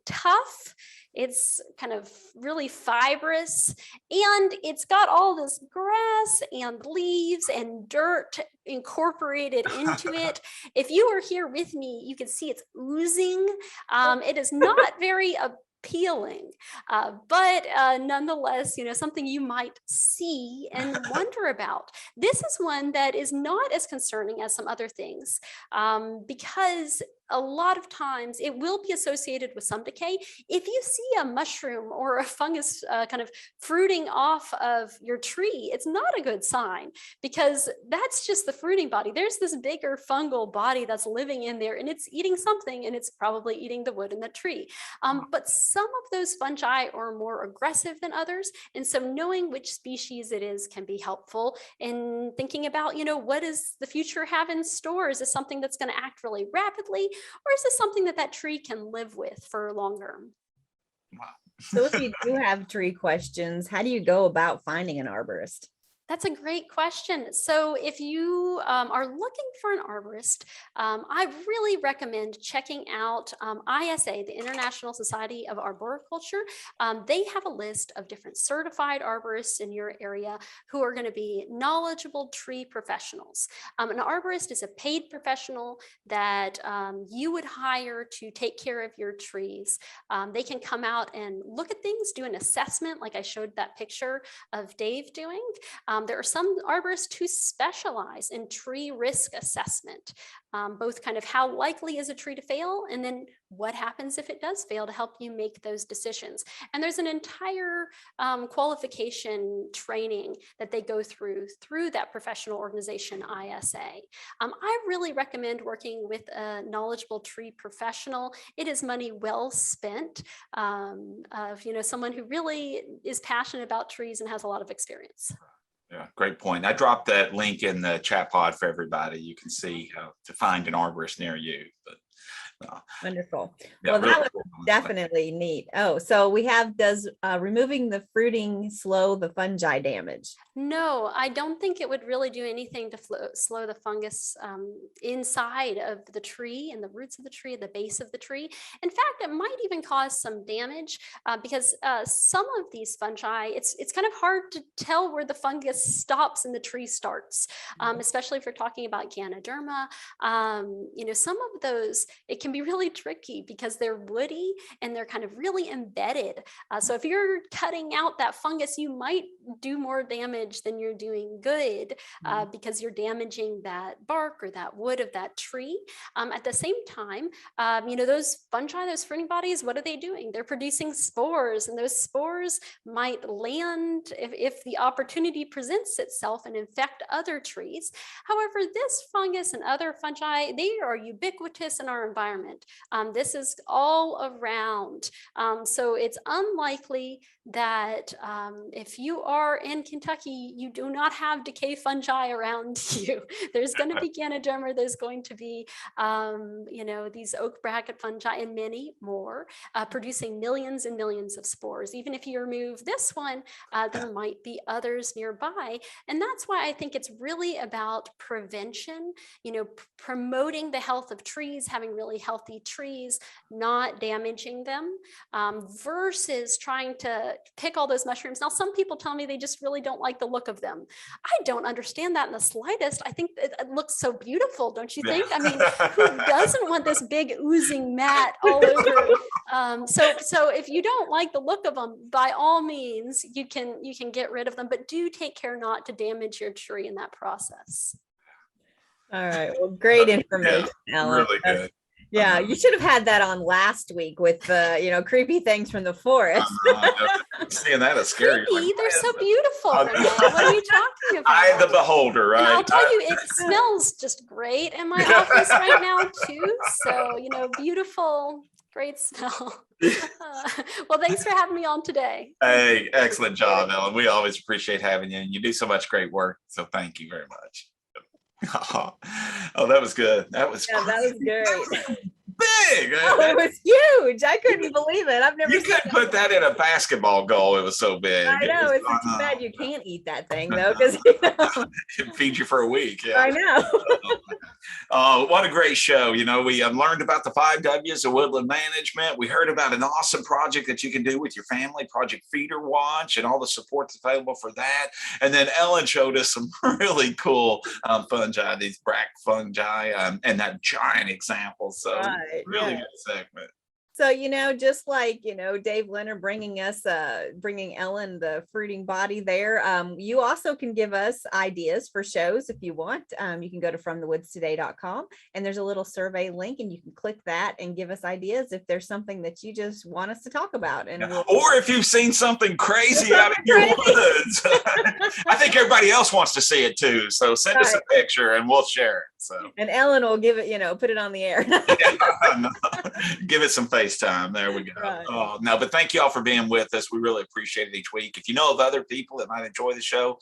tough. It's kind of really fibrous, and it's got all this grass and leaves and dirt incorporated into it. If you were here with me, you could see it's oozing. It is not very appealing, but nonetheless, something you might see and wonder about. This is one that is not as concerning as some other things, because a lot of times it will be associated with some decay. If you see a mushroom or a fungus kind of fruiting off of your tree, it's not a good sign, because that's just the fruiting body. There's this bigger fungal body that's living in there, and it's eating something, and it's probably eating the wood in the tree. But some of those fungi are more aggressive than others. And so knowing which species it is can be helpful in thinking about, what does the future have in store? Is this something that's going to act really rapidly? Or is this something that tree can live with for longer? Wow. So if you do have tree questions, how do you go about finding an arborist? That's a great question. So if you are looking for an arborist, I really recommend checking out ISA, the International Society of Arboriculture. They have a list of different certified arborists in your area who are going to be knowledgeable tree professionals. An arborist is a paid professional that you would hire to take care of your trees. They can come out and look at things, do an assessment like I showed that picture of Dave doing. There are some arborists who specialize in tree risk assessment, both kind of how likely is a tree to fail, and then what happens if it does fail, to help you make those decisions. And there's an entire qualification training that they go through that professional organization, ISA. I really recommend working with a knowledgeable tree professional. It is money well spent of someone who really is passionate about trees and has a lot of experience. Yeah, great point. I dropped that link in the chat pod for everybody. You can see how to find an arborist near you. But wonderful. Yeah, Well, really that was cool. definitely neat. Oh, so we have, does removing the fruiting slow the fungi damage? No, I don't think it would really do anything to slow the fungus inside of the tree and the roots of the tree, the base of the tree. In fact, it might even cause some damage because some of these fungi, it's kind of hard to tell where the fungus stops and the tree starts, especially if we're talking about Ganoderma. Some of those, it can be really tricky because they're woody and they're kind of really embedded. So if you're cutting out that fungus, you might do more damage than you're doing good because you're damaging that bark or that wood of that tree. At the same time, those fungi, those fruiting bodies, what are they doing? They're producing spores, and those spores might land if the opportunity presents itself and infect other trees. However, this fungus and other fungi, they are ubiquitous in our environment. This is all around. So it's unlikely that if you are in Kentucky, you do not have decay fungi around you. There's going to be Ganoderma, there's going to be, these oak bracket fungi and many more producing millions and millions of spores. Even if you remove this one, there might be others nearby. And that's why I think it's really about prevention, promoting the health of trees, having really healthy trees, not damaging them, versus trying to pick all those mushrooms. Now, some people tell me they just really don't like the look of them. I don't understand that in the slightest. I think it looks so beautiful, don't you think? I mean, who doesn't want this big oozing mat all over? So if you don't like the look of them, by all means, you can get rid of them, but do take care not to damage your tree in that process. All right. Well, great information, Ellen. Really good. Yeah, you should have had that on last week with creepy things from the forest. Seeing that is scary. Creepy, they're so beautiful. What are you talking about? I am the beholder, right? And I'll tell you, it smells just great in my office right now too. So, beautiful, great smell. Well, thanks for having me on today. Hey, excellent job, Ellen. We always appreciate having you, and you do so much great work. So thank you very much. Oh, that was good. That was great. Big. Oh, it was huge. I couldn't believe it. I've never. You could put that in a basketball goal. It was so big. I know. It's too bad you can't eat that thing though, because it feeds you for a week. Yeah. I know. Oh, what a great show. We learned about the 5 W's of woodland management. We heard about an awesome project that you can do with your family, Project Feeder Watch, and all the support that's available for that. And then Ellen showed us some really cool fungi, these brack fungi, and that giant example. So really good segment. So, just like, Dave Leonard bringing Ellen the fruiting body there. You also can give us ideas for shows if you want. You can go to fromthewoodstoday.com and there's a little survey link and you can click that and give us ideas if there's something that you just want us to talk about. And or if you've seen something crazy out in your woods. I think everybody else wants to see it too. So send us a picture and we'll share it. So. And Ellen will give it, put it on the air. Give it some FaceTime. There we go. Right. Oh, no, but thank you all for being with us. We really appreciate it each week. If you know of other people that might enjoy the show,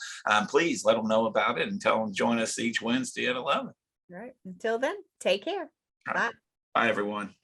please let them know about it and tell them to join us each Wednesday at 11. Right. Until then, take care. Bye. Bye, everyone.